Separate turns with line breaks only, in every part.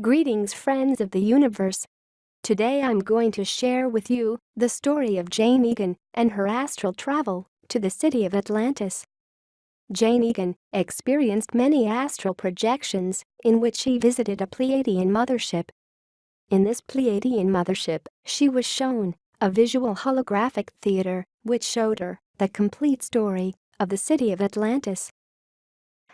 Greetings, friends of the universe. Today I'm going to share with you the story of Jane Egan and her astral travel to the city of Atlantis. Jane Egan experienced many astral projections in which she visited a Pleiadian mothership. In this Pleiadian mothership, she was shown a visual holographic theater which showed her the complete story of the city of Atlantis.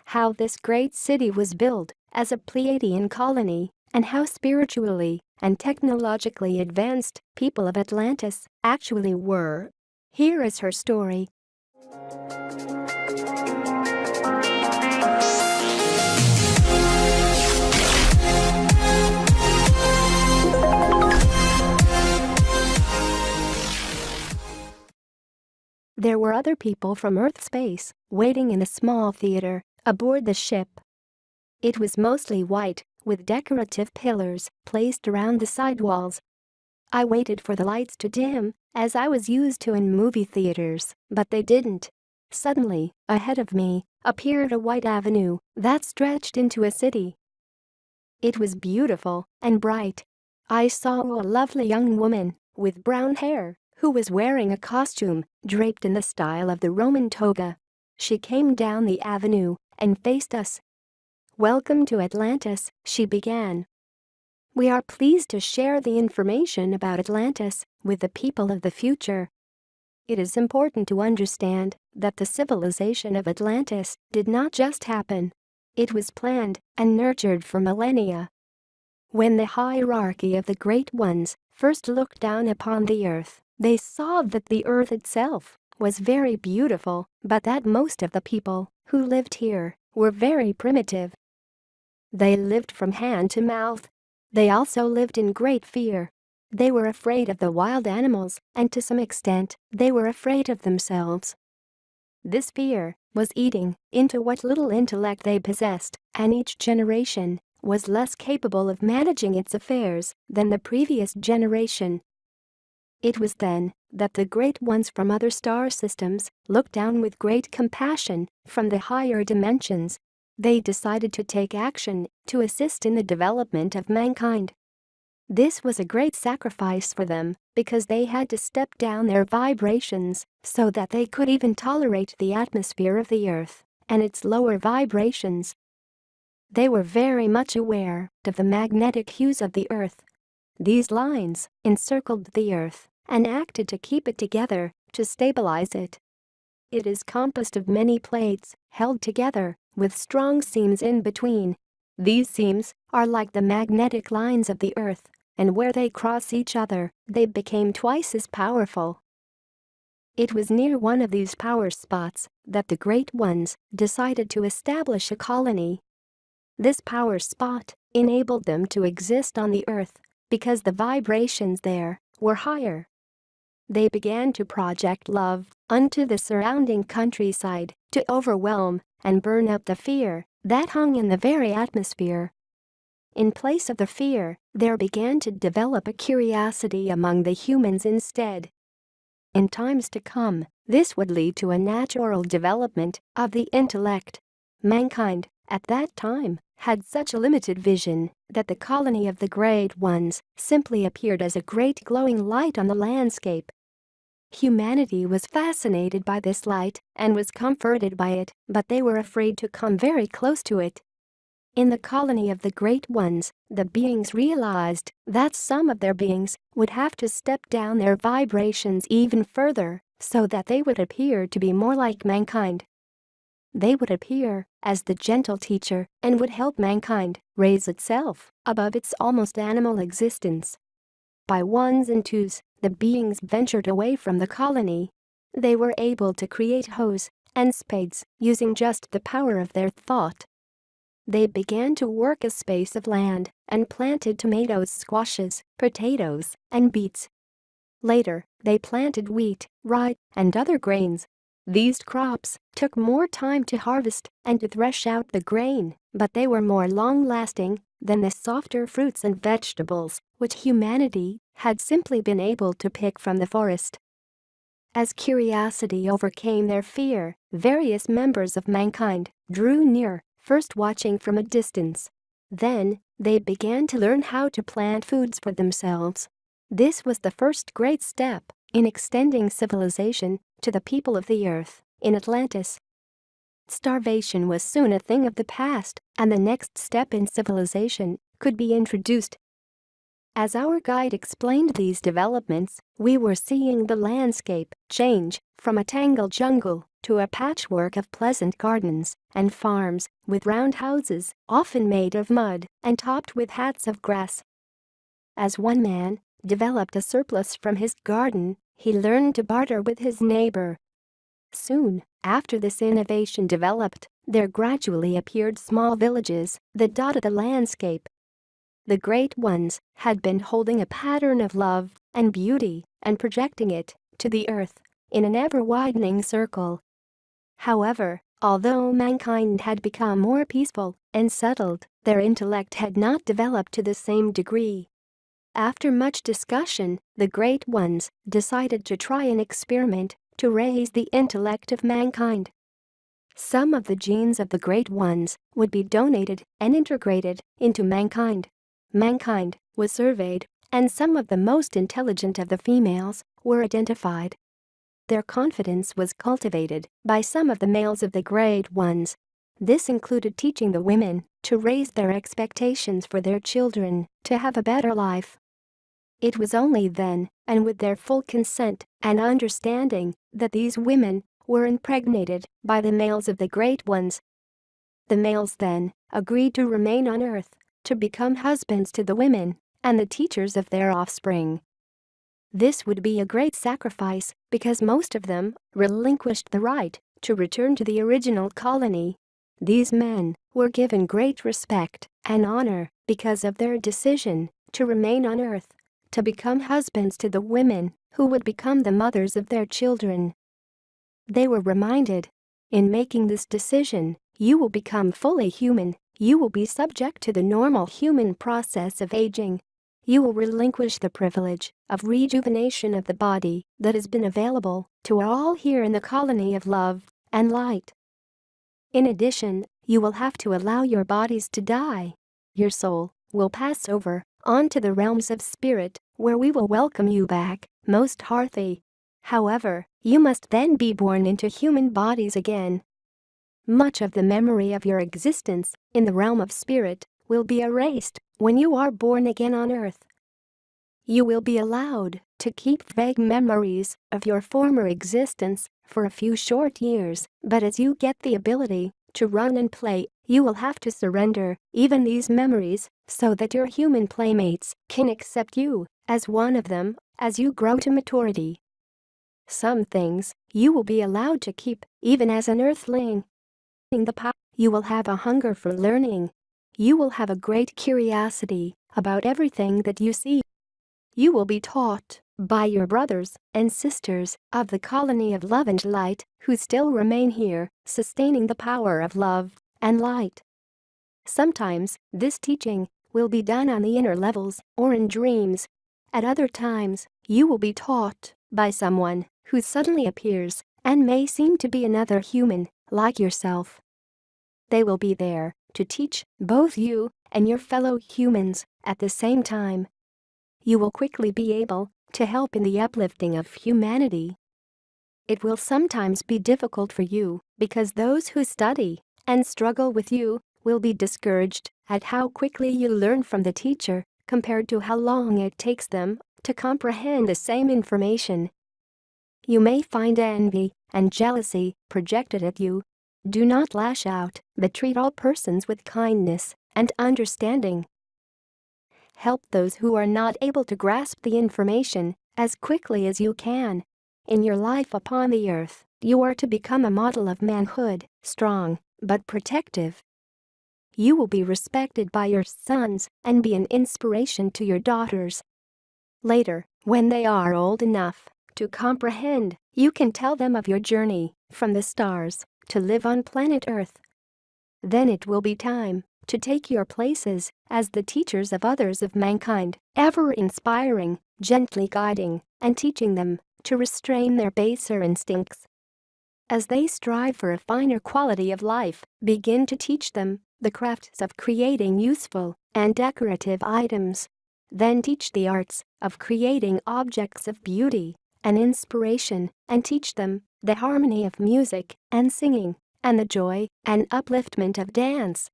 How this great city was built as a Pleiadian colony, and how spiritually and technologically advanced people of Atlantis actually were. Here is her story. There were other people from Earth space waiting in a small theater aboard the ship. It was mostly white, with decorative pillars placed around the sidewalls. I waited for the lights to dim, as I was used to in movie theaters, but they didn't. Suddenly, ahead of me, appeared a white avenue that stretched into a city. It was beautiful and bright. I saw a lovely young woman with brown hair who was wearing a costume draped in the style of the Roman toga. She came down the avenue and faced us. "Welcome to Atlantis," she began. "We are pleased to share the information about Atlantis with the people of the future. It is important to understand that the civilization of Atlantis did not just happen. It was planned and nurtured for millennia. When the hierarchy of the Great Ones first looked down upon the earth, they saw that the earth itself was very beautiful, but that most of the people who lived here were very primitive. They lived from hand to mouth. They also lived in great fear. They were afraid of the wild animals, and to some extent, they were afraid of themselves. This fear was eating into what little intellect they possessed, and each generation was less capable of managing its affairs than the previous generation. It was then that the Great Ones from other star systems looked down with great compassion from the higher dimensions. They decided to take action to assist in the development of mankind. This was a great sacrifice for them because they had to step down their vibrations so that they could even tolerate the atmosphere of the earth and its lower vibrations. They were very much aware of the magnetic hues of the earth. These lines encircled the earth and acted to keep it together, to stabilize it. It is composed of many plates held together with strong seams in between. These seams are like the magnetic lines of the earth, and where they cross each other, they became twice as powerful. It was near one of these power spots that the Great Ones decided to establish a colony. This power spot enabled them to exist on the earth because the vibrations there were higher. They began to project love onto the surrounding countryside to overwhelm and burn out the fear that hung in the very atmosphere. In place of the fear, there began to develop a curiosity among the humans instead. In times to come, this would lead to a natural development of the intellect. Mankind, at that time, had such a limited vision that the colony of the Great Ones simply appeared as a great glowing light on the landscape. Humanity was fascinated by this light and was comforted by it, but they were afraid to come very close to it. In the colony of the Great Ones, the beings realized that some of their beings would have to step down their vibrations even further so that they would appear to be more like mankind. They would appear as the gentle teacher and would help mankind raise itself above its almost animal existence. By ones and twos, the beings ventured away from the colony. They were able to create hoes and spades using just the power of their thought. They began to work a space of land and planted tomatoes, squashes, potatoes, and beets. Later, they planted wheat, rye, and other grains. These crops took more time to harvest and to thresh out the grain, but they were more long-lasting than the softer fruits and vegetables which humanity had simply been able to pick from the forest. As curiosity overcame their fear, various members of mankind drew near, first watching from a distance. Then, They began to learn how to plant foods for themselves. This was the first great step in extending civilization to the people of the earth in Atlantis. Starvation was soon a thing of the past, and the next step in civilization could be introduced. As our guide explained these developments, we were seeing the landscape change from a tangled jungle to a patchwork of pleasant gardens and farms with round houses, often made of mud and topped with hats of grass. As one man developed a surplus from his garden, he learned to barter with his neighbor. Soon after this innovation developed, there gradually appeared small villages that dotted the landscape. The Great Ones had been holding a pattern of love and beauty and projecting it to the earth in an ever-widening circle. However, although mankind had become more peaceful and settled, their intellect had not developed to the same degree. After much discussion, the Great Ones decided to try an experiment to raise the intellect of mankind. Some of the genes of the Great Ones would be donated and integrated into mankind. Mankind was surveyed, and some of the most intelligent of the females were identified. Their confidence was cultivated by some of the males of the Great Ones. This included teaching the women to raise their expectations for their children to have a better life. It was only then, and with their full consent and understanding, that these women were impregnated by the males of the Great Ones. The males then agreed to remain on Earth, to become husbands to the women and the teachers of their offspring. This would be a great sacrifice because most of them relinquished the right to return to the original colony. These men were given great respect and honor because of their decision to remain on Earth, to become husbands to the women who would become the mothers of their children. They were reminded, in making this decision, you will become fully human. You will be subject to the normal human process of aging. You will relinquish the privilege of rejuvenation of the body that has been available to all here in the colony of love and light. In addition, you will have to allow your bodies to die. Your soul will pass over onto the realms of spirit, where we will welcome you back most heartily. However, you must then be born into human bodies again. Much of the memory of your existence in the realm of spirit will be erased when you are born again on Earth. You will be allowed to keep vague memories of your former existence for a few short years, but as you get the ability to run and play, you will have to surrender even these memories so that your human playmates can accept you as one of them as you grow to maturity. Some things you will be allowed to keep even as an Earthling. You will have a hunger for learning. You will have a great curiosity about everything that you see. You will be taught by your brothers and sisters of the colony of love and light who still remain here, sustaining the power of love and light. Sometimes this teaching will be done on the inner levels or in dreams. At other times, you will be taught by someone who suddenly appears and may seem to be another human like yourself. They will be there to teach both you and your fellow humans at the same time. You will quickly be able to help in the uplifting of humanity. It will sometimes be difficult for you because those who study and struggle with you will be discouraged at how quickly you learn from the teacher compared to how long it takes them to comprehend the same information. You may find envy and jealousy projected at you. Do not lash out, but treat all persons with kindness and understanding. Help those who are not able to grasp the information as quickly as you can. In your life upon the earth, you are to become a model of manhood, strong but protective. You will be respected by your sons and be an inspiration to your daughters. Later, when they are old enough to comprehend, you can tell them of your journey from the stars to live on planet Earth. Then it will be time to take your places as the teachers of others of mankind, ever inspiring, gently guiding, and teaching them to restrain their baser instincts. As they strive for a finer quality of life, begin to teach them the crafts of creating useful and decorative items. Then teach the arts of creating objects of beauty and inspiration, and teach them the harmony of music and singing, and the joy and upliftment of dance.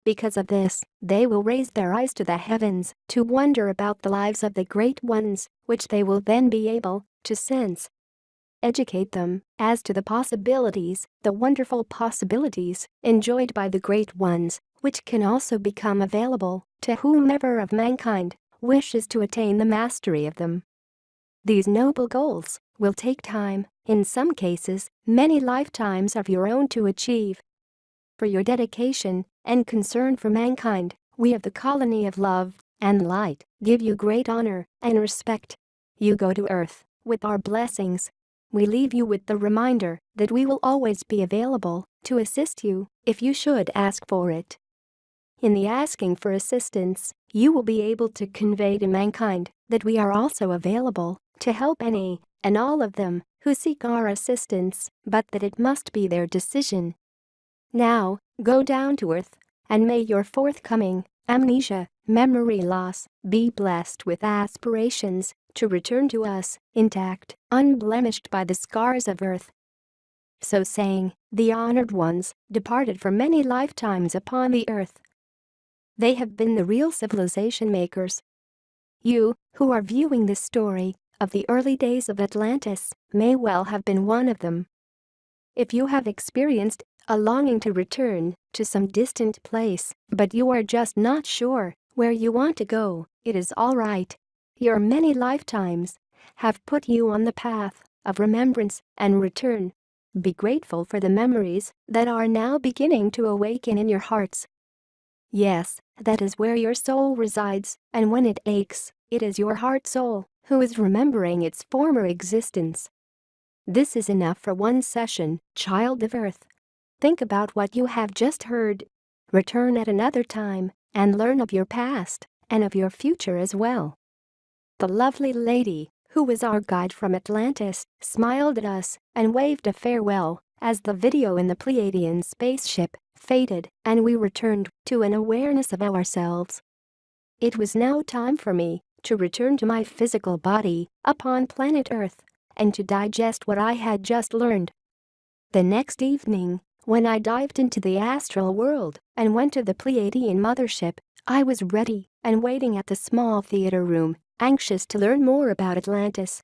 Because of this, they will raise their eyes to the heavens to wonder about the lives of the great ones, which they will then be able to sense. Educate them as to the possibilities, the wonderful possibilities enjoyed by the great ones, which can also become available to whomever of mankind wishes to attain the mastery of them. These noble goals will take time, in some cases, many lifetimes of your own to achieve. For your dedication and concern for mankind, we of the Colony of Love and Light give you great honor and respect. You go to Earth with our blessings. We leave you with the reminder that we will always be available to assist you if you should ask for it. In the asking for assistance, you will be able to convey to mankind that we are also available to help any and all of them who seek our assistance, but that it must be their decision. Now, go down to earth, and may your forthcoming amnesia, memory loss, be blessed with aspirations to return to us intact, unblemished by the scars of earth. So saying, the honored ones departed for many lifetimes upon the earth. They have been the real civilization makers. You, who are viewing this story of the early days of Atlantis, may well have been one of them. If you have experienced a longing to return to some distant place, but you are just not sure where you want to go, it is all right. Your many lifetimes have put you on the path of remembrance and return. Be grateful for the memories that are now beginning to awaken in your hearts. Yes, that is where your soul resides, and when it aches, it is your heart soul who is remembering its former existence. This is enough for one session, child of Earth. Think about what you have just heard. Return at another time and learn of your past and of your future as well. The lovely lady, who was our guide from Atlantis, smiled at us and waved a farewell as the video in the Pleiadian spaceship faded and we returned to an awareness of ourselves. It was now time for me to return to my physical body upon planet Earth and to digest what I had just learned. The next evening, when I dived into the astral world and went to the Pleiadian mothership, I was ready and waiting at the small theater room, anxious to learn more about Atlantis.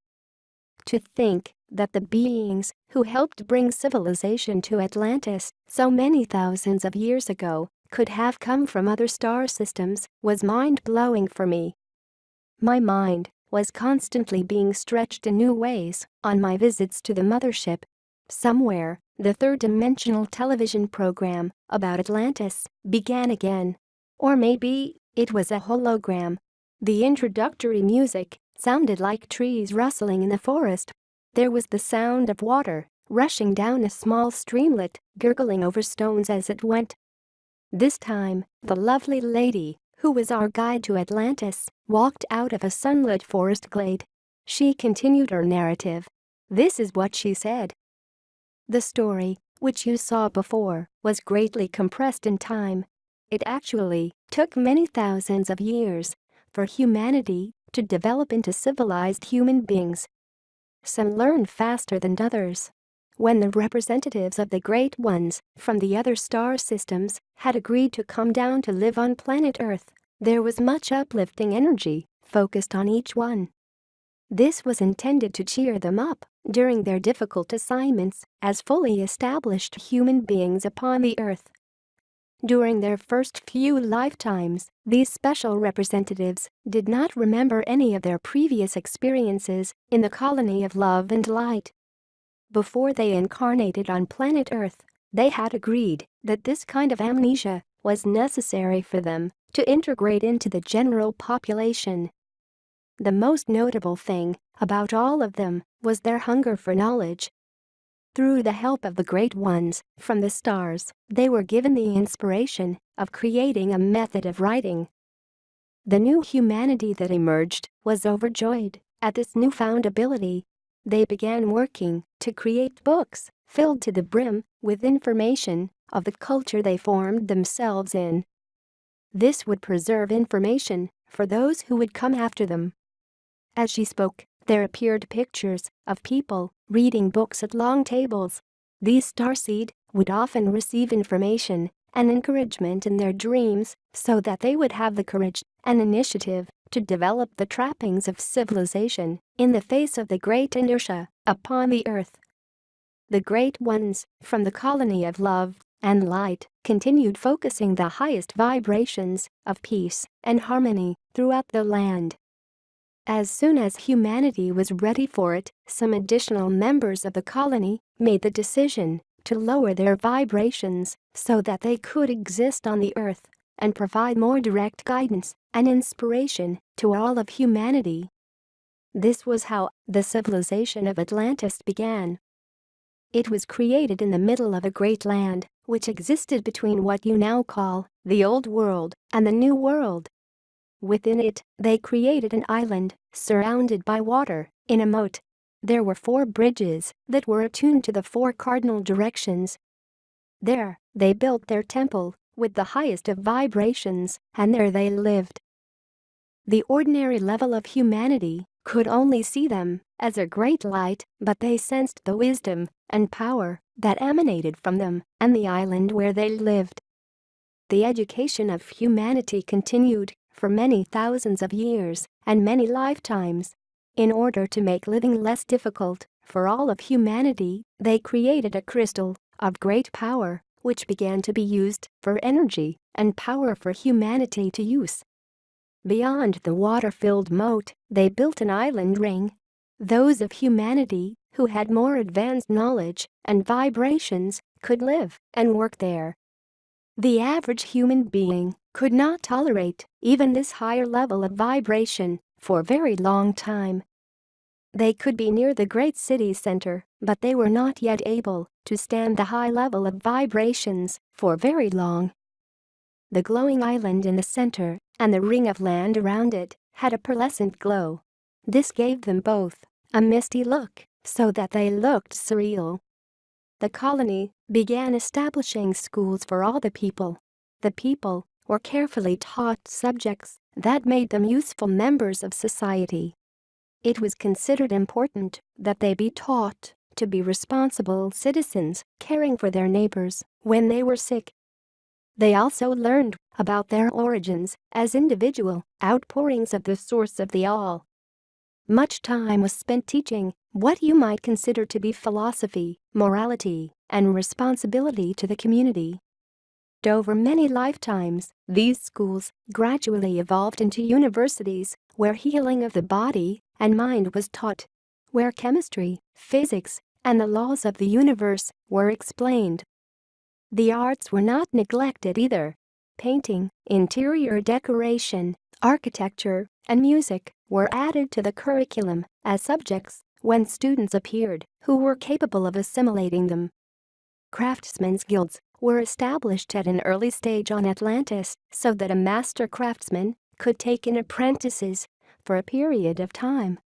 To think that the beings who helped bring civilization to Atlantis so many thousands of years ago could have come from other star systems was mind-blowing for me. My mind was constantly being stretched in new ways on my visits to the mothership. Somewhere, the third-dimensional television program about Atlantis began again. Or maybe it was a hologram. The introductory music sounded like trees rustling in the forest. There was the sound of water rushing down a small streamlet, gurgling over stones as it went. This time, the lovely lady, who was our guide to Atlantis, walked out of a sunlit forest glade. She continued her narrative. This is what she said. The story, which you saw before, was greatly compressed in time. It actually took many thousands of years for humanity to develop into civilized human beings. Some learned faster than others. When the representatives of the great ones from the other star systems had agreed to come down to live on planet Earth, there was much uplifting energy focused on each one. This was intended to cheer them up during their difficult assignments as fully established human beings upon the Earth. During their first few lifetimes, these special representatives did not remember any of their previous experiences in the Colony of Love and Light. Before they incarnated on planet Earth, they had agreed that this kind of amnesia was necessary for them to integrate into the general population. The most notable thing about all of them was their hunger for knowledge. Through the help of the great ones from the stars, they were given the inspiration of creating a method of writing. The new humanity that emerged was overjoyed at this newfound ability. They began working to create books filled to the brim with information of the culture they formed themselves in. This would preserve information for those who would come after them. As she spoke, there appeared pictures of people reading books at long tables. These starseed would often receive information and encouragement in their dreams so that they would have the courage and initiative to develop the trappings of civilization in the face of the great inertia upon the earth. The Great Ones, from the colony of love and light, continued focusing the highest vibrations of peace and harmony throughout the land. As soon as humanity was ready for it, some additional members of the colony made the decision to lower their vibrations so that they could exist on the earth and provide more direct guidance and inspiration to all of humanity. This was how the civilization of Atlantis began. It was created in the middle of a great land, which existed between what you now call the Old World and the New World. Within it, they created an island surrounded by water in a moat. There were 4 bridges that were attuned to the 4 cardinal directions. There, they built their temple with the highest of vibrations, and there they lived. The ordinary level of humanity could only see them as a great light, but they sensed the wisdom and power that emanated from them and the island where they lived. The education of humanity continued for many thousands of years and many lifetimes. In order to make living less difficult for all of humanity, they created a crystal of great power, which began to be used for energy and power for humanity to use. Beyond the water-filled moat, they built an island ring. Those of humanity who had more advanced knowledge and vibrations could live and work there. The average human being could not tolerate even this higher level of vibration for a very long time. They could be near the great city center, but they were not yet able to stand the high level of vibrations for very long. The glowing island in the center and the ring of land around it had a pearlescent glow. This gave them both a misty look, so that they looked surreal. The colony began establishing schools for all the people. The people were carefully taught subjects that made them useful members of society. It was considered important that they be taught to be responsible citizens, caring for their neighbors when they were sick. They also learned about their origins as individual outpourings of the source of the all. Much time was spent teaching what you might consider to be philosophy, morality, and responsibility to the community. Over many lifetimes, these schools gradually evolved into universities where healing of the body and mind was taught, where chemistry, physics, and the laws of the universe were explained. The arts were not neglected either. Painting, interior decoration, architecture, and music were added to the curriculum as subjects when students appeared who were capable of assimilating them. Craftsmen's guilds were established at an early stage on Atlantis so that a master craftsman could take in apprentices for a period of time.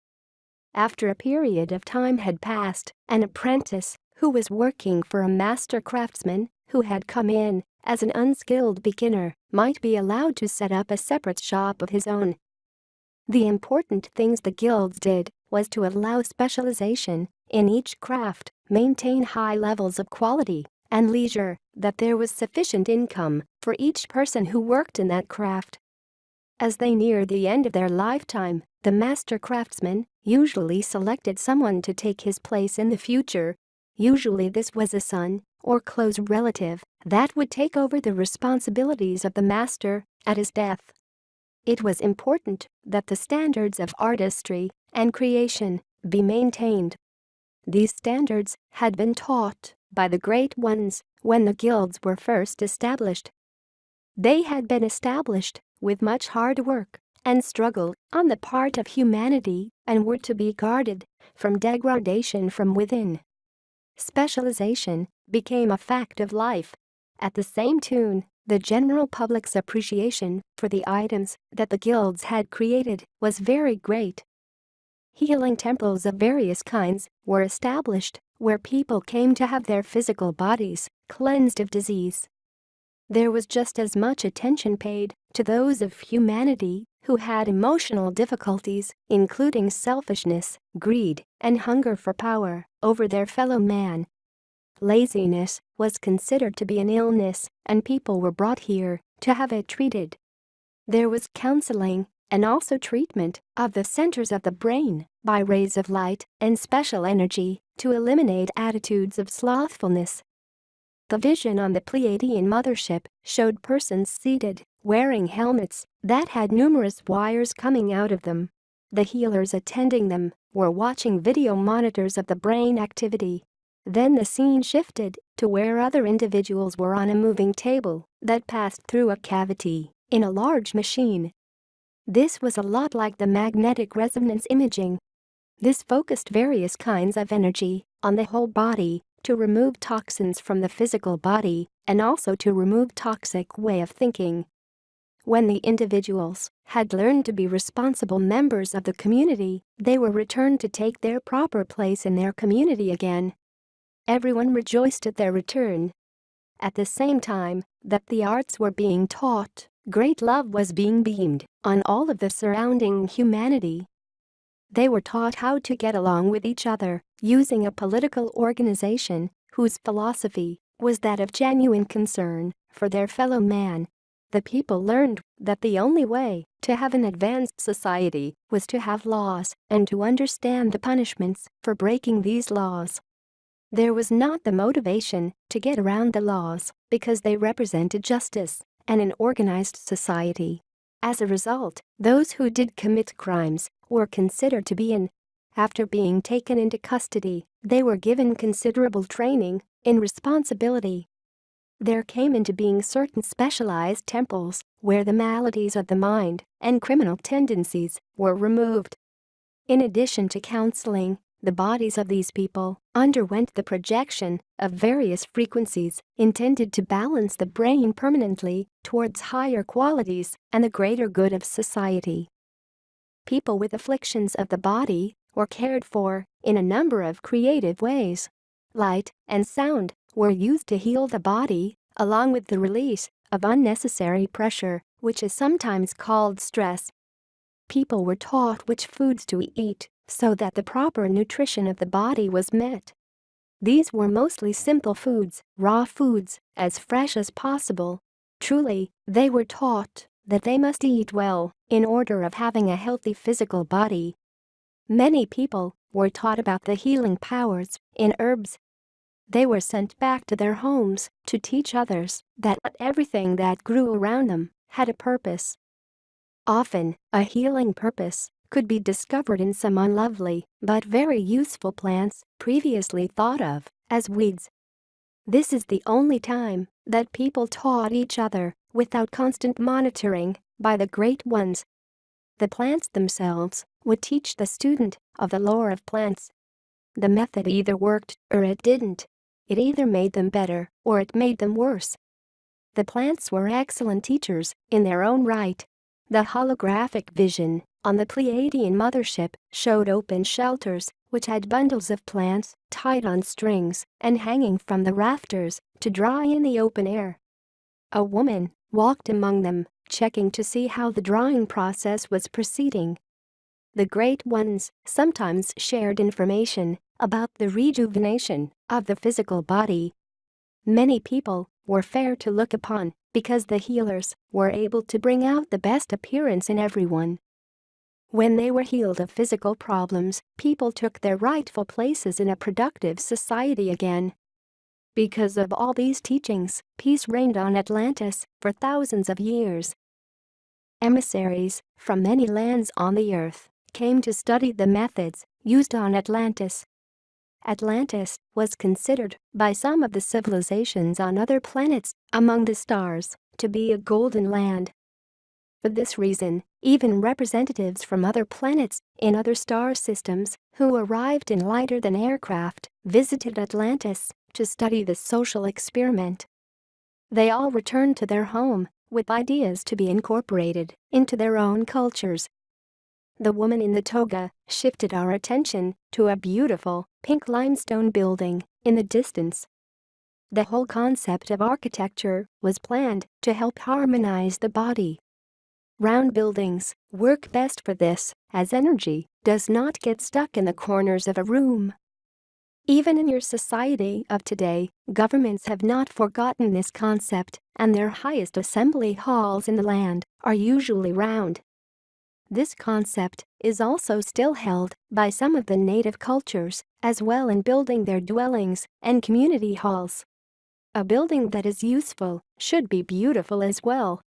After a period of time had passed, an apprentice who was working for a master craftsman who had come in as an unskilled beginner might be allowed to set up a separate shop of his own. The important things the guilds did was to allow specialization in each craft, maintain high levels of quality and leisure, that there was sufficient income for each person who worked in that craft. As they neared the end of their lifetime, the master craftsman usually selected someone to take his place in the future. Usually this was a son or close relative that would take over the responsibilities of the master at his death. It was important that the standards of artistry and creation be maintained. These standards had been taught by the Great Ones when the guilds were first established. They had been established with much hard work and struggle on the part of humanity and were to be guarded from degradation from within. Specialization became a fact of life. At the same tune, the general public's appreciation for the items that the guilds had created was very great. Healing temples of various kinds were established where people came to have their physical bodies cleansed of disease. There was just as much attention paid to those of humanity who had emotional difficulties, including selfishness, greed, and hunger for power over their fellow man. Laziness was considered to be an illness, and people were brought here to have it treated. There was counseling and also treatment of the centers of the brain by rays of light and special energy to eliminate attitudes of slothfulness. The vision on the Pleiadian mothership showed persons seated, wearing helmets that had numerous wires coming out of them. The healers attending them were watching video monitors of the brain activity. Then the scene shifted to where other individuals were on a moving table that passed through a cavity in a large machine. This was a lot like the magnetic resonance imaging. This focused various kinds of energy on the whole body to remove toxins from the physical body and also to remove toxic way of thinking. When the individuals had learned to be responsible members of the community, they were returned to take their proper place in their community again. Everyone rejoiced at their return. At the same time that the arts were being taught, great love was being beamed on all of the surrounding humanity. They were taught how to get along with each other using a political organization whose philosophy was that of genuine concern for their fellow man. The people learned that the only way to have an advanced society was to have laws and to understand the punishments for breaking these laws. There was not the motivation to get around the laws because they represented justice and an organized society. As a result, those who did commit crimes were considered to be in. After being taken into custody, they were given considerable training in responsibility. There came into being certain specialized temples where the maladies of the mind and criminal tendencies were removed. In addition to counseling, the bodies of these people underwent the projection of various frequencies intended to balance the brain permanently towards higher qualities and the greater good of society. People with afflictions of the body were cared for in a number of creative ways. Light and sound were used to heal the body, along with the release of unnecessary pressure, which is sometimes called stress. People were taught which foods to eat so that the proper nutrition of the body was met. These were mostly simple foods, raw foods, as fresh as possible. Truly, they were taught that they must eat well in order of having a healthy physical body. Many people were taught about the healing powers in herbs. They were sent back to their homes to teach others that everything that grew around them had a purpose. Often, a healing purpose could be discovered in some unlovely but very useful plants previously thought of as weeds. This is the only time that people taught each other without constant monitoring by the great ones. The plants themselves would teach the student of the lore of plants. The method either worked or it didn't. It either made them better or it made them worse. The plants were excellent teachers in their own right. The holographic vision on the Pleiadian mothership showed open shelters which had bundles of plants tied on strings and hanging from the rafters to dry in the open air. A woman walked among them, checking to see how the drying process was proceeding. The great ones sometimes shared information about the rejuvenation of the physical body. Many people were fair to look upon because the healers were able to bring out the best appearance in everyone. When they were healed of physical problems, people took their rightful places in a productive society again. Because of all these teachings, peace reigned on Atlantis for thousands of years. Emissaries from many lands on the earth came to study the methods used on Atlantis. Atlantis was considered by some of the civilizations on other planets among the stars to be a golden land. For this reason, even representatives from other planets in other star systems who arrived in lighter-than-air craft visited Atlantis to study the social experiment. They all returned to their home with ideas to be incorporated into their own cultures. The woman in the toga shifted our attention to a beautiful pink limestone building in the distance. The whole concept of architecture was planned to help harmonize the body. Round buildings work best for this, as energy does not get stuck in the corners of a room. Even in your society of today, governments have not forgotten this concept, and their highest assembly halls in the land are usually round. This concept is also still held by some of the native cultures as well in building their dwellings and community halls. A building that is useful should be beautiful as well.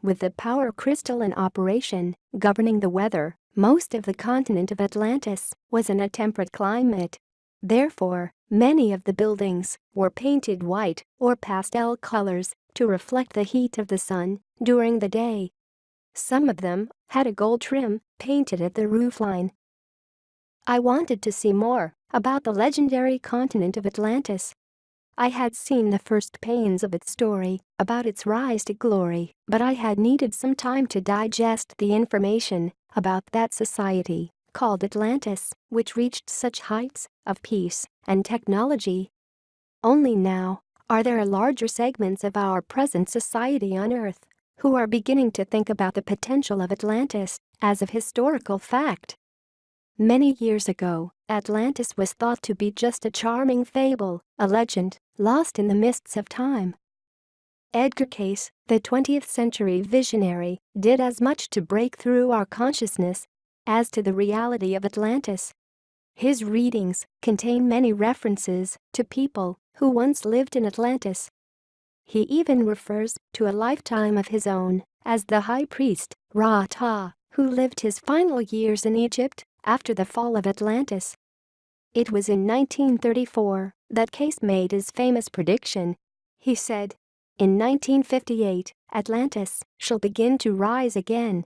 With the power crystal in operation, governing the weather, most of the continent of Atlantis was in a temperate climate. Therefore, many of the buildings were painted white or pastel colors to reflect the heat of the sun during the day. Some of them had a gold trim painted at the roofline. I wanted to see more about the legendary continent of Atlantis. I had seen the first panes of its story about its rise to glory, but I had needed some time to digest the information about that society called Atlantis, which reached such heights of peace and technology. Only now are there larger segments of our present society on Earth who are beginning to think about the potential of Atlantis as a historical fact. Many years ago, Atlantis was thought to be just a charming fable, a legend, lost in the mists of time. Edgar Cayce, the 20th century visionary, did as much to break through our consciousness as to the reality of Atlantis. His readings contain many references to people who once lived in Atlantis. He even refers to a lifetime of his own as the high priest, Ra-Ta, who lived his final years in Egypt after the fall of Atlantis. It was in 1934 that Cayce made his famous prediction. He said, "In 1958, Atlantis shall begin to rise again."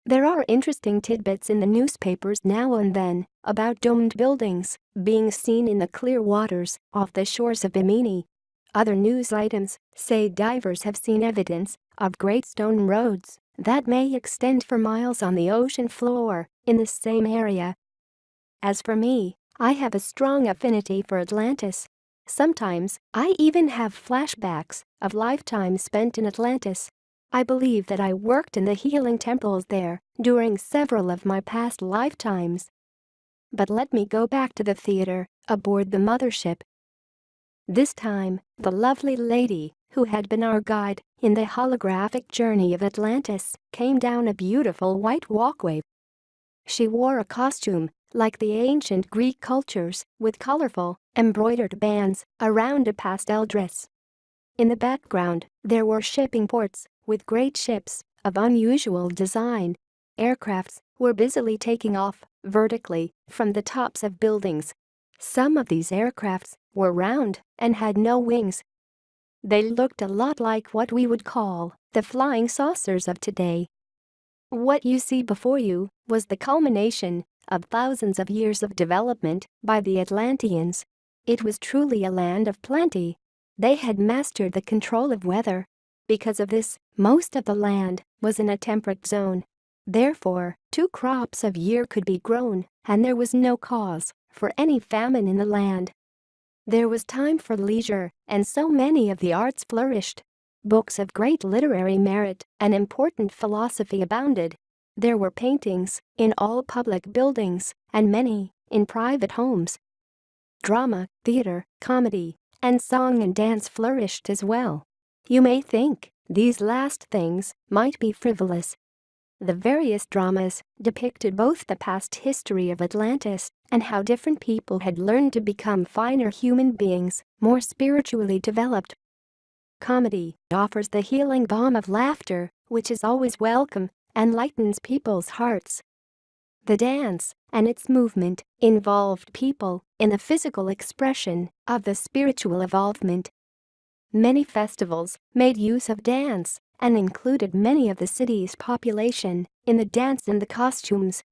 There are interesting tidbits in the newspapers now and then about domed buildings being seen in the clear waters off the shores of Bimini. Other news items say divers have seen evidence of great stone roads that may extend for miles on the ocean floor in the same area. As for me, I have a strong affinity for Atlantis. Sometimes I even have flashbacks of lifetimes spent in Atlantis. I believe that I worked in the healing temples there during several of my past lifetimes. But let me go back to the theater aboard the mothership. This time, the lovely lady who had been our guide in the holographic journey of Atlantis came down a beautiful white walkway. She wore a costume like the ancient Greek cultures with colorful, embroidered bands around a pastel dress. In the background, there were shipping ports with great ships of unusual design. Aircrafts were busily taking off vertically from the tops of buildings. Some of these aircrafts were round and had no wings. They looked a lot like what we would call the flying saucers of today. What you see before you was the culmination of thousands of years of development by the Atlanteans. It was truly a land of plenty. They had mastered the control of weather. Because of this, most of the land was in a temperate zone. Therefore, 2 crops a year could be grown, and there was no cause for any famine in the land. There was time for leisure, and so many of the arts flourished. Books of great literary merit and important philosophy abounded. There were paintings in all public buildings and many in private homes. Drama, theater, comedy, and song and dance flourished as well. You may think these last things might be frivolous. The various dramas depicted both the past history of Atlantis and how different people had learned to become finer human beings, more spiritually developed. Comedy offers the healing balm of laughter, which is always welcome and lightens people's hearts. The dance and its movement involved people in the physical expression of the spiritual evolvement. Many festivals made use of dance and included many of the city's population in the dance and the costumes.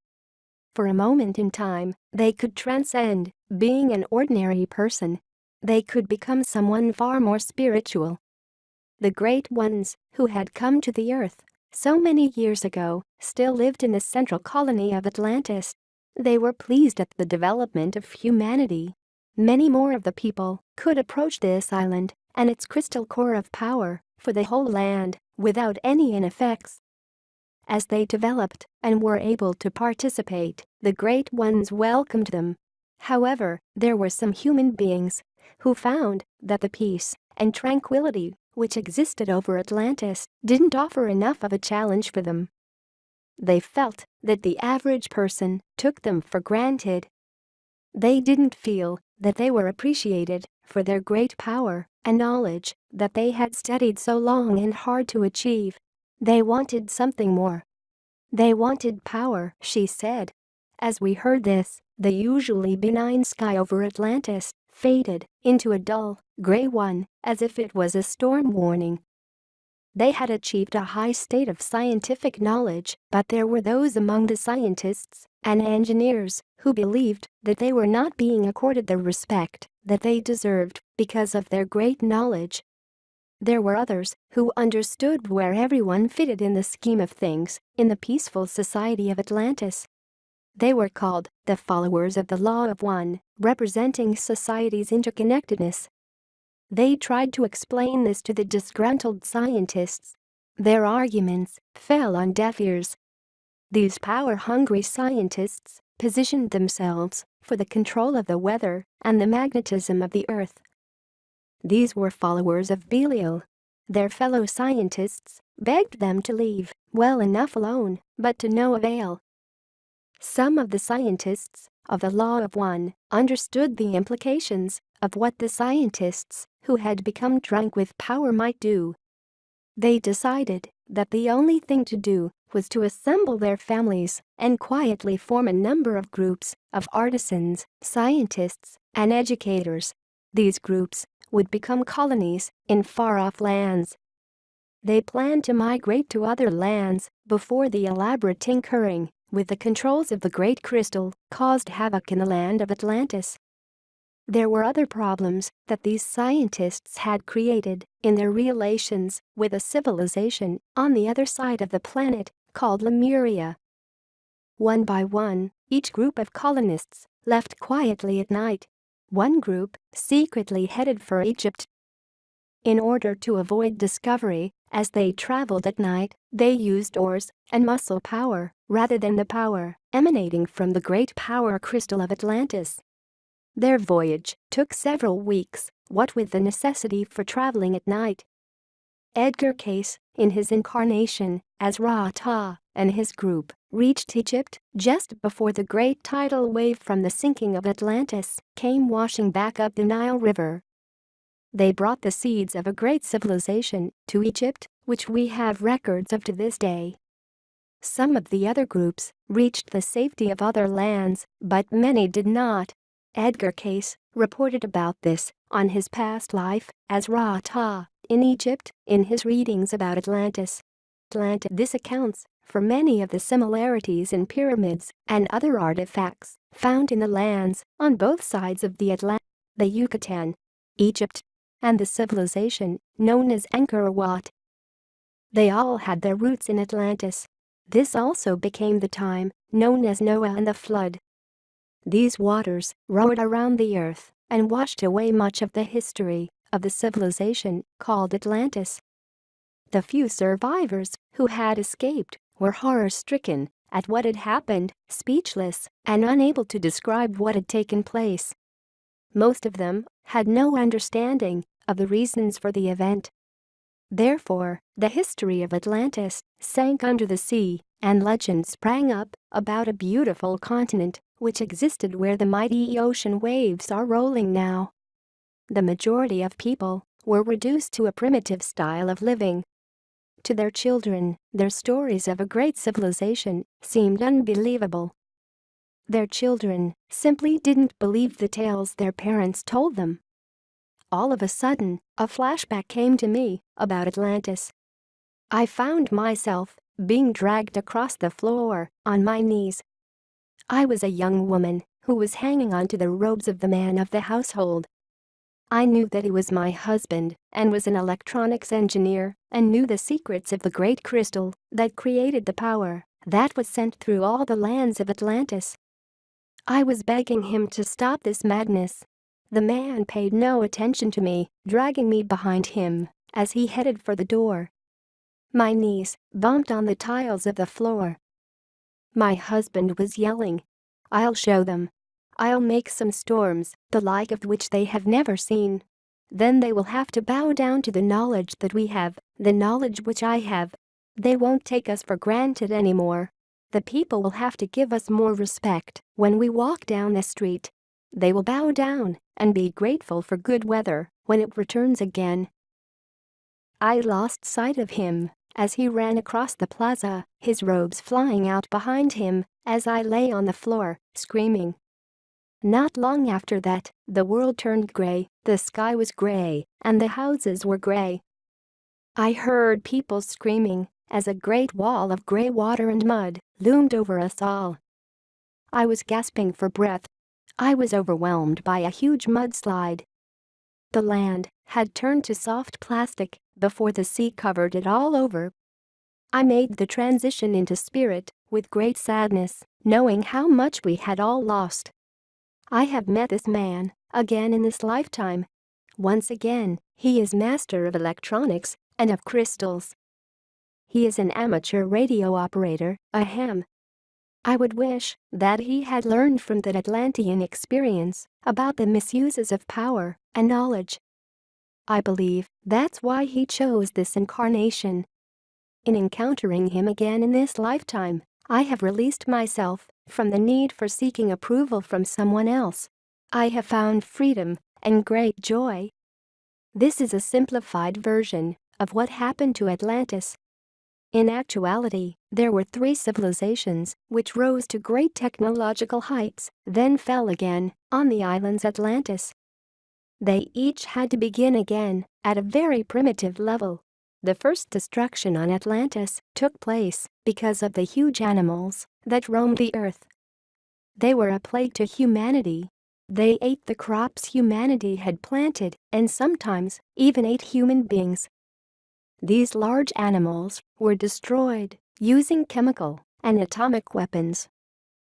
For a moment in time, they could transcend being an ordinary person. They could become someone far more spiritual. The great ones who had come to the earth so many years ago still lived in the central colony of Atlantis. They were pleased at the development of humanity. Many more of the people could approach this island and its crystal core of power for the whole land without any ill effects. As they developed and were able to participate, the Great Ones welcomed them. However, there were some human beings who found that the peace and tranquility which existed over Atlantis didn't offer enough of a challenge for them. They felt that the average person took them for granted. They didn't feel that they were appreciated for their great power and knowledge that they had studied so long and hard to achieve. They wanted something more. They wanted power, she said. As we heard this, the usually benign sky over Atlantis faded into a dull, gray one, as if it was a storm warning. They had achieved a high state of scientific knowledge, but there were those among the scientists and engineers who believed that they were not being accorded the respect that they deserved because of their great knowledge. There were others who understood where everyone fitted in the scheme of things in the peaceful society of Atlantis. They were called the followers of the Law of One, representing society's interconnectedness. They tried to explain this to the disgruntled scientists. Their arguments fell on deaf ears. These power-hungry scientists positioned themselves for the control of the weather and the magnetism of the Earth. These were followers of Belial. Their fellow scientists begged them to leave well enough alone, but to no avail. Some of the scientists of the Law of One understood the implications of what the scientists who had become drunk with power might do. They decided that the only thing to do was to assemble their families and quietly form a number of groups of artisans, scientists, and educators. These groups would become colonies in far-off lands. They planned to migrate to other lands before the elaborate tinkering with the controls of the Great Crystal caused havoc in the land of Atlantis. There were other problems that these scientists had created in their relations with a civilization on the other side of the planet called Lemuria. One by one, each group of colonists left quietly at night. One group secretly headed for Egypt. In order to avoid discovery, as they traveled at night, they used oars and muscle power rather than the power emanating from the great power crystal of Atlantis. Their voyage took several weeks, what with the necessity for traveling at night. Edgar Cayce, in his incarnation as Ra-Ta, and his group reached Egypt just before the great tidal wave from the sinking of Atlantis came washing back up the Nile River. They brought the seeds of a great civilization to Egypt, which we have records of to this day. Some of the other groups reached the safety of other lands, but many did not. Edgar Cayce reported about this on his past life as Ra-Ta in Egypt in his readings about Atlantis. This accounts for many of the similarities in pyramids and other artifacts found in the lands on both sides of the Atlantic, the Yucatan, Egypt, and the civilization known as Angkor Wat. They all had their roots in Atlantis. This also became the time known as Noah and the Flood. These waters roared around the earth and washed away much of the history of the civilization called Atlantis. The few survivors who had escaped were horror-stricken at what had happened, speechless and unable to describe what had taken place. Most of them had no understanding of the reasons for the event. Therefore, the history of Atlantis sank under the sea, and legend sprang up about a beautiful continent which existed where the mighty ocean waves are rolling now. The majority of people were reduced to a primitive style of living. To their children, their stories of a great civilization seemed unbelievable. Their children simply didn't believe the tales their parents told them. All of a sudden, a flashback came to me about Atlantis. I found myself being dragged across the floor on my knees. I was a young woman who was hanging onto the robes of the man of the household. I knew that he was my husband and was an electronics engineer and knew the secrets of the great crystal that created the power that was sent through all the lands of Atlantis. I was begging him to stop this madness. The man paid no attention to me, dragging me behind him as he headed for the door. My knees bumped on the tiles of the floor. My husband was yelling, "I'll show them. I'll make some storms, the like of which they have never seen. Then they will have to bow down to the knowledge that we have, the knowledge which I have. They won't take us for granted anymore. The people will have to give us more respect when we walk down the street. They will bow down and be grateful for good weather when it returns again." I lost sight of him as he ran across the plaza, his robes flying out behind him as I lay on the floor, screaming. Not long after that, the world turned gray, the sky was gray, and the houses were gray. I heard people screaming as a great wall of gray water and mud loomed over us all. I was gasping for breath. I was overwhelmed by a huge mudslide. The land had turned to soft plastic before the sea covered it all over. I made the transition into spirit with great sadness, knowing how much we had all lost. I have met this man again in this lifetime. Once again, he is master of electronics and of crystals. He is an amateur radio operator, a ham. I would wish that he had learned from the Atlantean experience about the misuses of power and knowledge. I believe that's why he chose this incarnation. In encountering him again in this lifetime, I have released myself from the need for seeking approval from someone else. I have found freedom and great joy. This is a simplified version of what happened to Atlantis. In actuality, there were 3 civilizations which rose to great technological heights, then fell again on the island's Atlantis. They each had to begin again at a very primitive level. The first destruction on Atlantis took place because of the huge animals that roamed the earth. They were a plague to humanity. They ate the crops humanity had planted and sometimes even ate human beings. These large animals were destroyed using chemical and atomic weapons.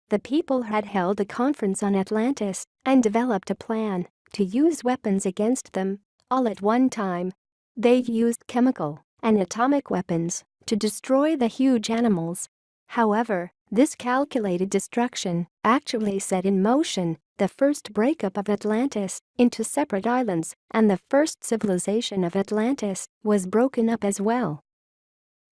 The people had held a conference on Atlantis and developed a plan to use weapons against them all at one time. They used chemical and atomic weapons to destroy the huge animals. However, this calculated destruction actually set in motion the first breakup of Atlantis into separate islands, and the first civilization of Atlantis was broken up as well.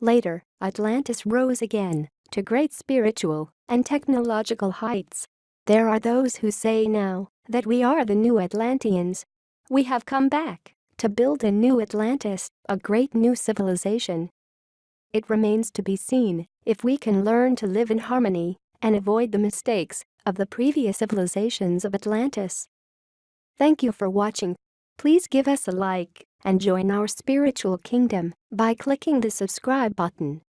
Later, Atlantis rose again to great spiritual and technological heights. There are those who say now that we are the new Atlanteans. We have come back to build a new Atlantis, a great new civilization. It remains to be seen if we can learn to live in harmony and avoid the mistakes of the previous civilizations of Atlantis. Thank you for watching. Please give us a like and join our spiritual kingdom by clicking the subscribe button.